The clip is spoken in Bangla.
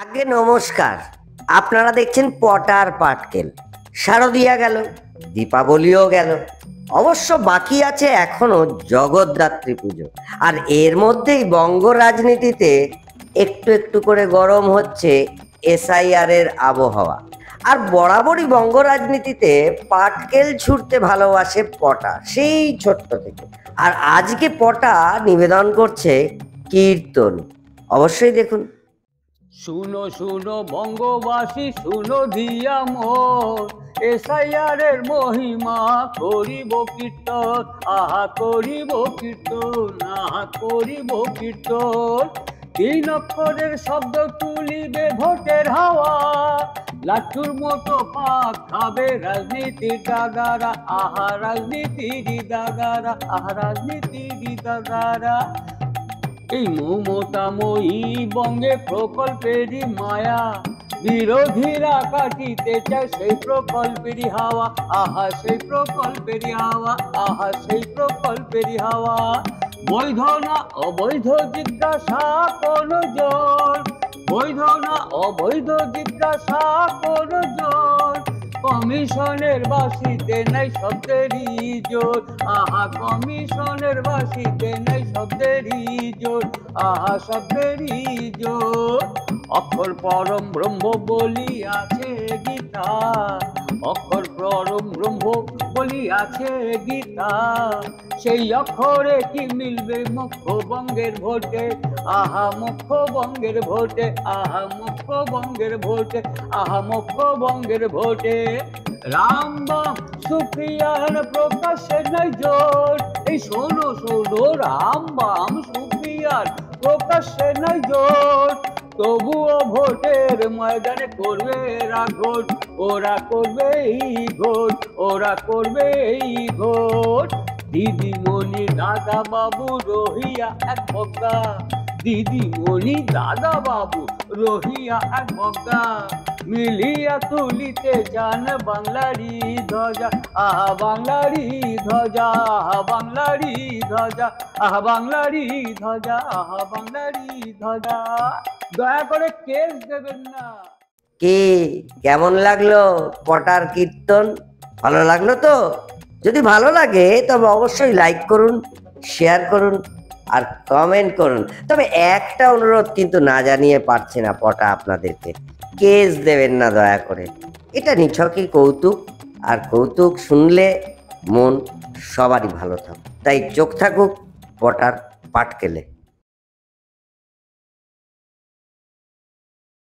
আগে নমস্কার। আপনারা দেখছেন পটার পাটকেল। শারদিয়া গেল, দীপাবলিও গেল, অবশ্য বাকি আছে এখনো জগদ্ধাত্রী পুজো। আর এর মধ্যেই বঙ্গ রাজনীতিতে একটু একটু করে গরম হচ্ছে এসআইআর এর আবহাওয়া। আর বরাবরই বঙ্গ রাজনীতিতে পাটকেল ছুটতে ভালোবাসে পটা, সেই ছোট্ট থেকে। আর আজকে পটা নিবেদন করছে কীর্তন, অবশ্যই দেখুন। শুনো শুনো বঙ্গবাসী, শুনো দিয়া মোর, এসআইআর এর মহিমা করিব কীর্তন, আহা করিব কীর্তন, আহা করিব কীর্তন। 3 অক্ষরের শব্দ তুলিবে ভোটের হাওয়া, লাট্টুর মতো পাক খাবে রাজনীতির দাগারা, আহা রাজনীতির দাগারা, আহা রাজনীতির দাগারা। এই মমতাময়ী বঙ্গে প্রকল্পেরই মায়া, বিরোধীরা কাটিতে চায় সেই প্রকল্পেরই হাওয়া, আহা সেই প্রকল্পেরই হাওয়া, আহা সেই প্রকল্পেরই হাওয়া। বৈধ না অবৈধ জিজ্ঞাসা কোন জোর, বৈধ না অবৈধ জিজ্ঞাসা কোন জোর, কমিশনের বাসিতে নাই শব্দেরই জোর, আহা কমিশনের বাসিতে নাই শব্দেরই জোর, আহা শব্দেরই জোর। অক্ষর পরম ব্রহ্ম বলিয়াছে গীতা, অক্ষর পরম ব্রহ্ম বলিয়াছে গীতা, সেই অক্ষরে কি মিলবে মুখ্যবঙ্গের ভোটে, আহা মুখ্যবঙ্গের ভোটে, আহা মুখ্যবঙ্গের ভোটে, আহা মুখ্যবঙ্গের ভোটে। রাম বাম সুপ্রিয়ার প্রকাশে নাই জোর, এই শোনো শোনো রাম বাম সুপ্রিয়ার প্রকাশে নাই জোর, তবুও ভোটের ময়দানে করবে এরা ভোট, ওরা করবে এই ভোট, ওরা করবে এই ভোট। দিদিমণি দাদা বাবু রহিয়া এক বগা, দিদিমণি দাদা বাবু রহিয়া এক বগা, মিলিয়া তুলিতে চান বাংলারই ধ্বজা, আহা বাংলারই ধ্বজা, আহা বাংলারই ধ্বজা, আহা বাংলারই ধ্বজা, আহা বাংলারই ধ্বজা। দয়া করে কেস দেবেন না। কি কেমন লাগলো পটার কীর্তন? ভালো লাগলো তো? যদি ভালো লাগে তবে অবশ্যই লাইক করুন, শেয়ার করুন আর কমেন্ট করুন। তবে একটা অনুরোধ কিন্তু না জানিয়ে পারছি না পটা আপনাদেরকে, কেস দেবেন না দয়া করে। এটা নিছকই কৌতুক, আর কৌতুক শুনলে মন সবারই ভালো থাকুক। তাই চোখ থাকুক পটার পাটকেলে।